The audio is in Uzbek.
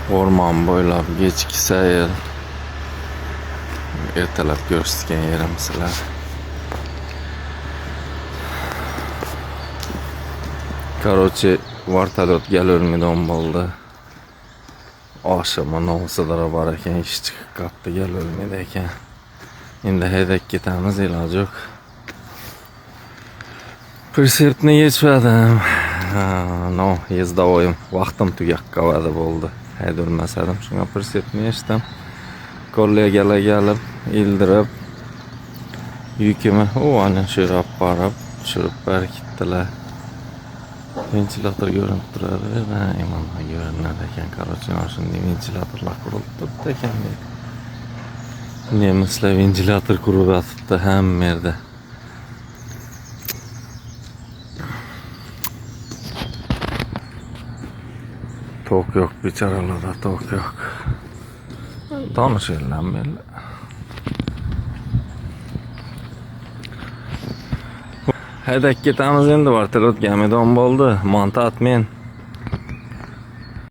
Orman bo'ylab kechki sayr. Ertalab ko'rsatgan yerim sizlar. Короче, vartalot gelolmadan bo'ldi. Oshima novsidara bor ekan, ish chiqib qoldi, gelolmaydi ekan. Endi haydab ketamiz, iloji yo'q. Pritsepni yechmadim. No, yezdavoyim. Vaqtim tugab qoladi bo'ldi. Haydolmasadim, shunga pritsepni yechdim. Kollegalar kelib, ildirib, yukimni ana shu yerga olib borib, tushirib berkitdilar. Ventilator ko'rinib turadi, mana ko'rinadi ekan. Короче, mana shunday ventilatorlar qurilib turibdi ekan. Nemislar ventilator qurib yotibdi hamma yerda. Tok yo'q, bechoralarda tok yo'q. Tanish ellar. Haydab ketamiz endi, vartalot gamidon bo'ldi. Montat men